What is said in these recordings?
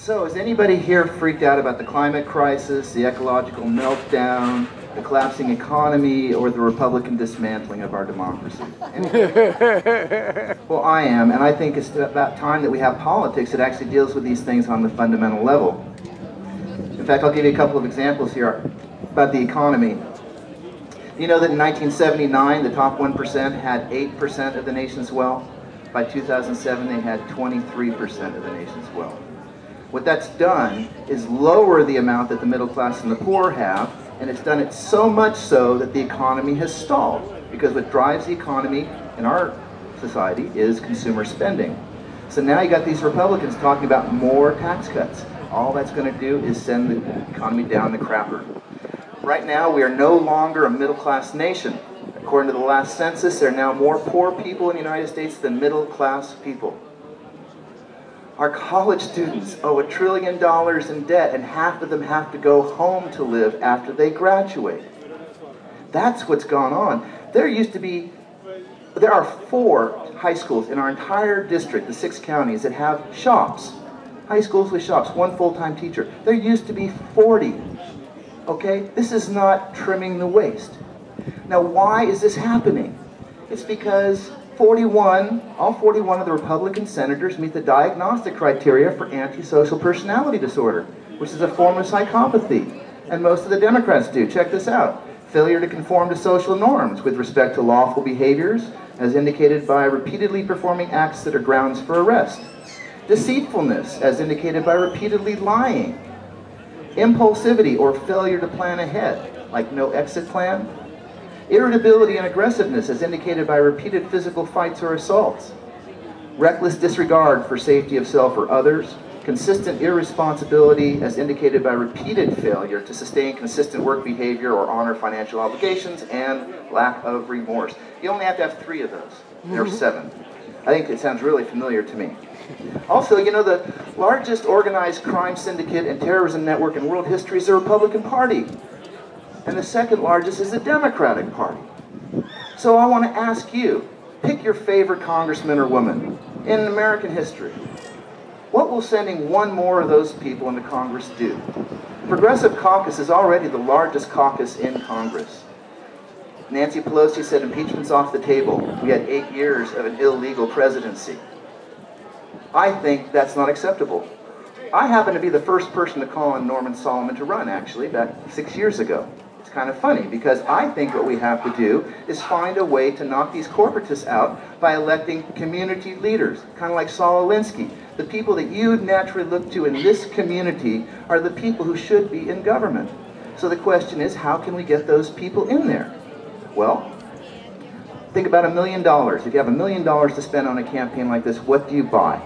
So, is anybody here freaked out about the climate crisis, the ecological meltdown, the collapsing economy, or the Republican dismantling of our democracy? Well, I am, and I think it's about time that we have politics that actually deals with these things on the fundamental level. In fact, I'll give you a couple of examples here about the economy. You know that in 1979, the top 1% had 8% of the nation's wealth. By 2007, they had 23% of the nation's wealth. What that's done is lower the amount that the middle class and the poor have, and it's done it so much so that the economy has stalled. Because what drives the economy in our society is consumer spending. So now you got these Republicans talking about more tax cuts. All that's going to do is send the economy down the crapper. Right now, we are no longer a middle-class nation. According to the last census, there are now more poor people in the United States than middle-class people. Our college students owe $1 trillion in debt, and half of them have to go home to live after they graduate. That's what's gone on. There are 4 high schools in our entire district, the 6 counties, that have shops. High schools with shops, 1 full-time teacher. There used to be 40. Okay? This is not trimming the waste. Now, why is this happening? It's because all 41 of the Republican senators meet the diagnostic criteria for antisocial personality disorder, which is a form of psychopathy. And most of the Democrats do. Check this out. Failure to conform to social norms with respect to lawful behaviors, as indicated by repeatedly performing acts that are grounds for arrest. Deceitfulness, as indicated by repeatedly lying. Impulsivity or failure to plan ahead, like no exit plan. Irritability and aggressiveness, as indicated by repeated physical fights or assaults. Reckless disregard for safety of self or others. Consistent irresponsibility, as indicated by repeated failure to sustain consistent work behavior or honor financial obligations, and lack of remorse. You only have to have 3 of those. There are 7. I think it sounds really familiar to me. Also, you know, the largest organized crime syndicate and terrorism network in world history is the Republican Party. And the second largest is the Democratic Party. So I want to ask you, pick your favorite congressman or woman in American history. What will sending 1 more of those people into Congress do? The Progressive Caucus is already the largest caucus in Congress. Nancy Pelosi said impeachment's off the table. We had 8 years of an illegal presidency. I think that's not acceptable. I happen to be the first person to call on Norman Solomon to run, actually, back 6 years ago. It's kind of funny, because I think what we have to do is find a way to knock these corporatists out by electing community leaders, kind of like Saul Alinsky. The people that you naturally look to in this community are the people who should be in government. So the question is, how can we get those people in there? Well, think about $1 million. If you have $1 million to spend on a campaign like this, what do you buy?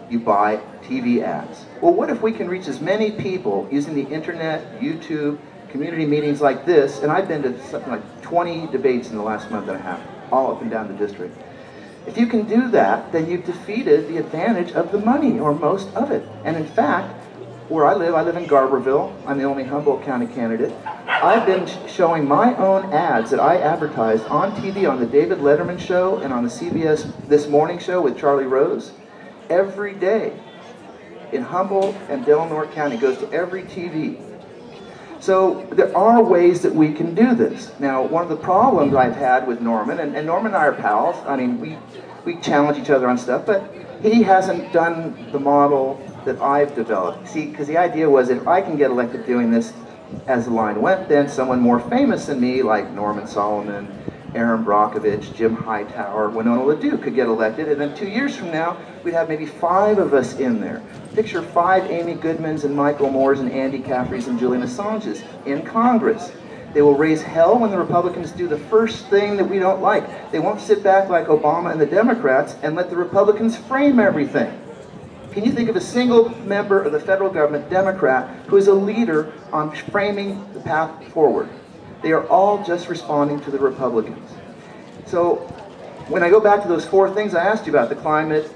You buy TV ads. Well, what if we can reach as many people using the internet, YouTube, community meetings like this, and I've been to something like 20 debates in the last month and a half, all up and down the district. If you can do that, then you've defeated the advantage of the money, or most of it. And in fact, where I live in Garberville. I'm the only Humboldt County candidate. I've been showing my own ads that I advertised on TV on the David Letterman show and on the CBS This Morning show with Charlie Rose every day in Humboldt and Delaware County. It goes to every TV. So there are ways that we can do this. Now, one of the problems I've had with Norman, and Norman and I are pals, I mean, we challenge each other on stuff, but he hasn't done the model that I've developed. See, because the idea was if I can get elected doing this as the line went, then someone more famous than me, like Norman Solomon, Aaron Brockovich, Jim Hightower, Winona LaDue could get elected, and then 2 years from now, we'd have maybe 5 of us in there. Picture 5 Amy Goodmans and Michael Moores and Andy Caffreys and Julian Assanges in Congress. They will raise hell when the Republicans do the first thing that we don't like. They won't sit back like Obama and the Democrats and let the Republicans frame everything. Can you think of a single member of the federal government, Democrat, who is a leader on framing the path forward? They are all just responding to the Republicans. So when I go back to those 4 things I asked you about, the climate,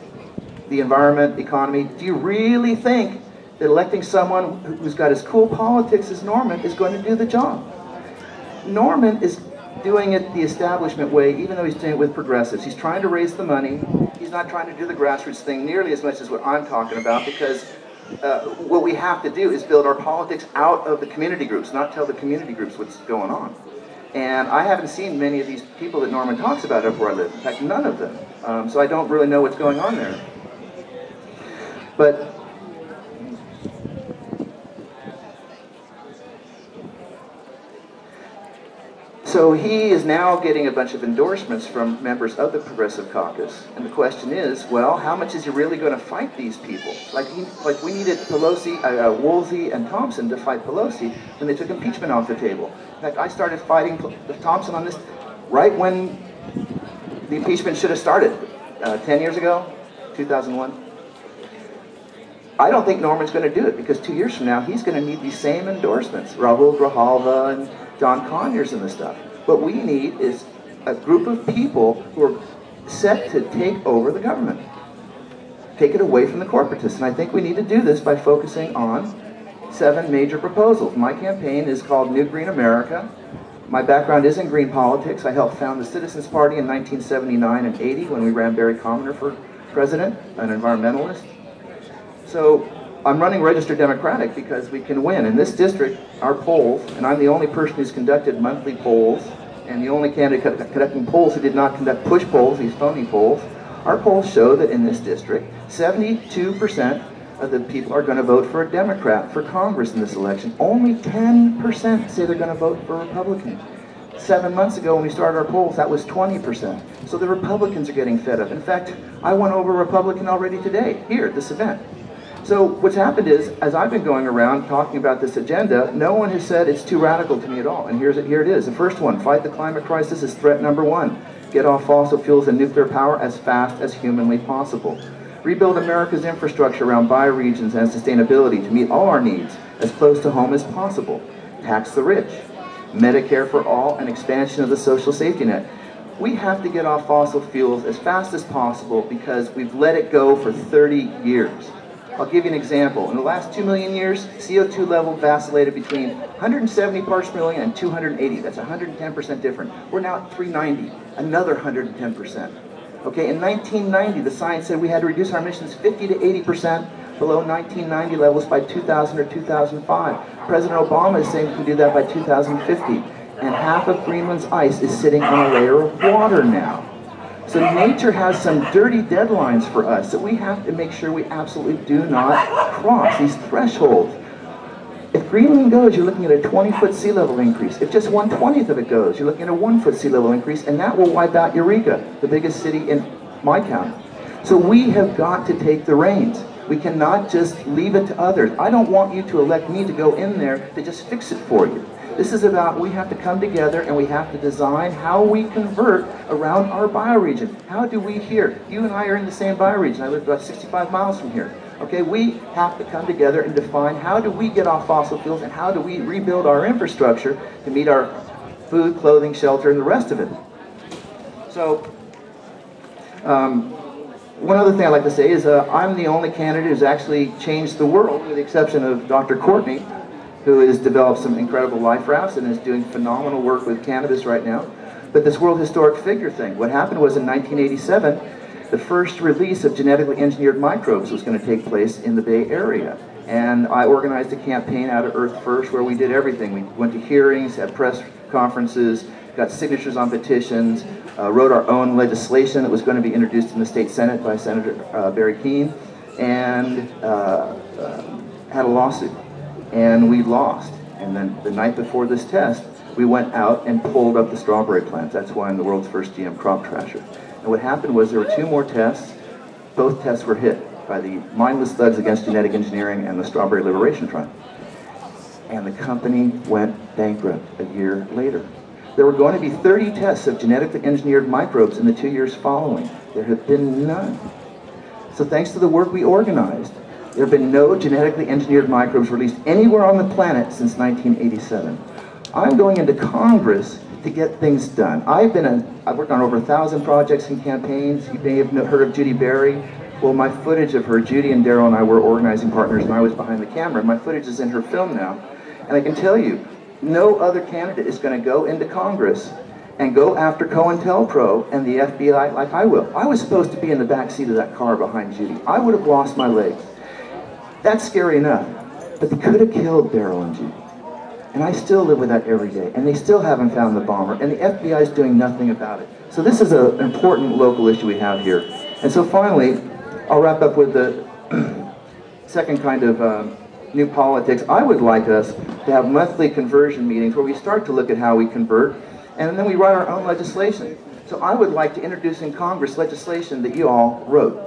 the environment, the economy, do you really think that electing someone who's got as cool politics as Norman is going to do the job? Norman is doing it the establishment way, even though he's doing it with progressives. He's trying to raise the money. He's not trying to do the grassroots thing nearly as much as what I'm talking about, because what we have to do is build our politics out of the community groups, not tell the community groups what's going on. And I haven't seen many of these people that Norman talks about up where I live. In fact, none of them. So I don't really know what's going on there. But so he is now getting a bunch of endorsements from members of the Progressive Caucus. And the question is, well, how much is he really going to fight these people? Like we needed Pelosi, Woolsey, and Thompson to fight Pelosi when they took impeachment off the table. In fact, I started fighting Thompson on this right when the impeachment should have started, 10 years ago, 2001. I don't think Norman's going to do it because 2 years from now, he's going to need these same endorsements. Rahul Grijalva and John Conyers and this stuff. What we need is a group of people who are set to take over the government. Take it away from the corporatists. And I think we need to do this by focusing on 7 major proposals. My campaign is called New Green America. My background is in green politics. I helped found the Citizens Party in 1979 and 80 when we ran Barry Commoner for president, an environmentalist. So I'm running registered Democratic because we can win. In this district, our polls, and I'm the only person who's conducted monthly polls, and the only candidate conducting polls who did not conduct push polls, these phony polls, our polls show that in this district, 72% of the people are going to vote for a Democrat for Congress in this election. Only 10% say they're going to vote for a Republican. 7 months ago when we started our polls, that was 20%. So the Republicans are getting fed up. In fact, I won over a Republican already today, here at this event. So what's happened is, as I've been going around talking about this agenda, no one has said it's too radical to me at all. And here it is. The first one, fight the climate crisis is threat number 1. Get off fossil fuels and nuclear power as fast as humanly possible. Rebuild America's infrastructure around bioregions and sustainability to meet all our needs as close to home as possible. Tax the rich. Medicare for all and expansion of the social safety net. We have to get off fossil fuels as fast as possible because we've let it go for 30 years. I'll give you an example. In the last 2 million years, CO2 level vacillated between 170 parts per million and 280. That's 110% different. We're now at 390, another 110%. Okay, in 1990, the science said we had to reduce our emissions 50 to 80% below 1990 levels by 2000 or 2005. President Obama is saying we can do that by 2050. And half of Greenland's ice is sitting on a layer of water now. So nature has some dirty deadlines for us that we have to make sure we absolutely do not cross, these thresholds. If Greenland goes, you're looking at a 20-foot sea level increase. If just 1/20th of it goes, you're looking at a 1-foot sea level increase, and that will wipe out Eureka, the biggest city in my county. So we have got to take the reins. We cannot just leave it to others. I don't want you to elect me to go in there to just fix it for you. This is about, we have to come together and we have to design how we convert around our bioregion. How do we here? You and I are in the same bioregion. I live about 65 miles from here. Okay, we have to come together and define how do we get off fossil fuels and how do we rebuild our infrastructure to meet our food, clothing, shelter, and the rest of it. So, one other thing I'd like to say is I'm the only candidate who's actually changed the world, with the exception of Dr. Courtney, who has developed some incredible life rafts and is doing phenomenal work with cannabis right now. But this World Historic Figure thing, what happened was in 1987, the first release of genetically engineered microbes was going to take place in the Bay Area. And I organized a campaign out of Earth First where we did everything. We went to hearings, had press conferences, got signatures on petitions, wrote our own legislation that was going to be introduced in the state Senate by Senator Barry Keene, and had a lawsuit. And we lost. And then the night before this test, we went out and pulled up the strawberry plants. That's why I'm the world's first GM crop trasher. And what happened was there were 2 more tests. Both tests were hit by the Mindless Thugs Against Genetic Engineering and the Strawberry Liberation Front. And the company went bankrupt a year later. There were going to be 30 tests of genetically engineered microbes in the 2 years following. There have been none. So thanks to the work we organized, there have been no genetically engineered microbes released anywhere on the planet since 1987. I'm going into Congress to get things done. I've worked on over 1,000 projects and campaigns. You may have heard of Judy Berry. Well, my footage of her, Judy and Daryl and I were organizing partners, and I was behind the camera. My footage is in her film now. And I can tell you, no other candidate is going to go into Congress and go after COINTELPRO and the FBI like I will. I was supposed to be in the back seat of that car behind Judy. I would have lost my legs. That's scary enough. But they could have killed Daryl and Judy. And I still live with that every day. And they still haven't found the bomber. And the FBI is doing nothing about it. So this is an important local issue we have here. And so finally, I'll wrap up with the second kind of new politics. I would like us to have monthly conversion meetings where we start to look at how we convert, and then we write our own legislation. So I would like to introduce in Congress legislation that you all wrote.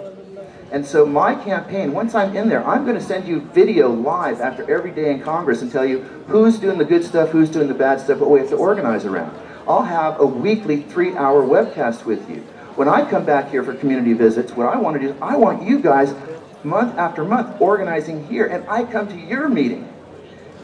And so my campaign, once I'm in there, I'm going to send you video live after every day in Congress and tell you who's doing the good stuff, who's doing the bad stuff, what we have to organize around. I'll have a weekly 3-hour webcast with you. When I come back here for community visits, what I want to do is I want you guys month after month organizing here, and I come to your meeting,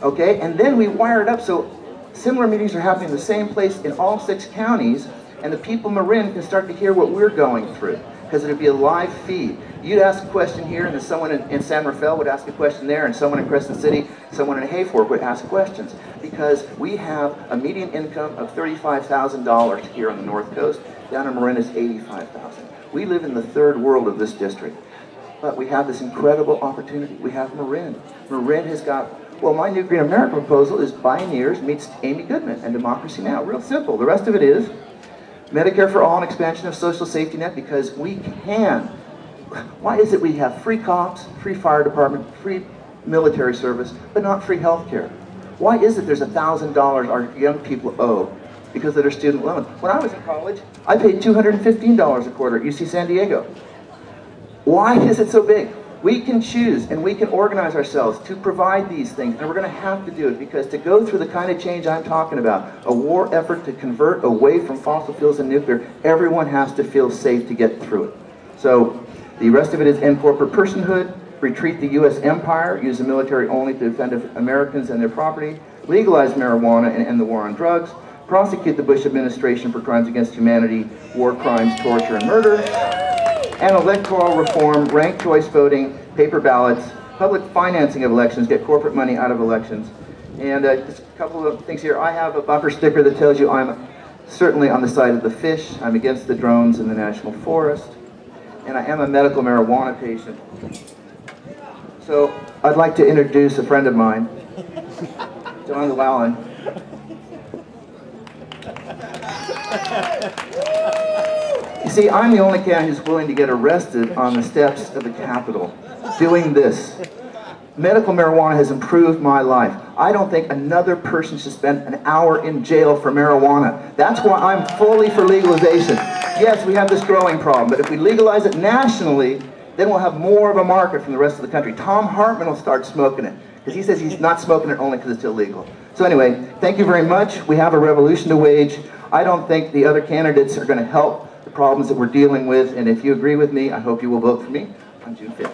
okay? And then we wire it up so similar meetings are happening in the same place in all 6 counties, and the people in Marin can start to hear what we're going through, because it'll be a live feed. You'd ask a question here, and then someone in San Rafael would ask a question there, and someone in Crescent City, someone in Hayfork would ask questions, because we have a median income of $35,000 here on the North Coast. Down in Marin is $85,000. We live in the third world of this district. But we have this incredible opportunity. We have Marin. Marin has got, well, my new Green America proposal is Pioneers meets Amy Goodman and Democracy Now! Real simple. The rest of it is Medicare for all and expansion of social safety net, because we can. Why is it we have free cops, free fire department, free military service, but not free health care? Why is it there's $1,000 our young people owe because of their student loan? When I was in college, I paid $215 a quarter at UC San Diego. Why is it so big? We can choose and we can organize ourselves to provide these things, and we're going to have to do it, because to go through the kind of change I'm talking about, a war effort to convert away from fossil fuels and nuclear, everyone has to feel safe to get through it. So the rest of it is end corporate personhood, retreat the U.S. empire, use the military only to defend Americans and their property, legalize marijuana and end the war on drugs, prosecute the Bush administration for crimes against humanity, war crimes, torture, and murder, and electoral reform, ranked choice voting, paper ballots, public financing of elections, get corporate money out of elections. And just a couple of things here. I have a bumper sticker that tells you I'm certainly on the side of the fish. I'm against the drones in the national forest. And I am a medical marijuana patient. So I'd like to introduce a friend of mine, John Llewellyn. You see, I'm the only candidate who's willing to get arrested on the steps of the Capitol doing this. Medical marijuana has improved my life. I don't think another person should spend an hour in jail for marijuana. That's why I'm fully for legalization. Yes, we have this growing problem, but if we legalize it nationally, then we'll have more of a market from the rest of the country. Tom Hartman will start smoking it, because he says he's not smoking it only because it's illegal. So anyway, thank you very much. We have a revolution to wage. I don't think the other candidates are going to help the problems that we're dealing with, and if you agree with me, I hope you will vote for me on June 5th.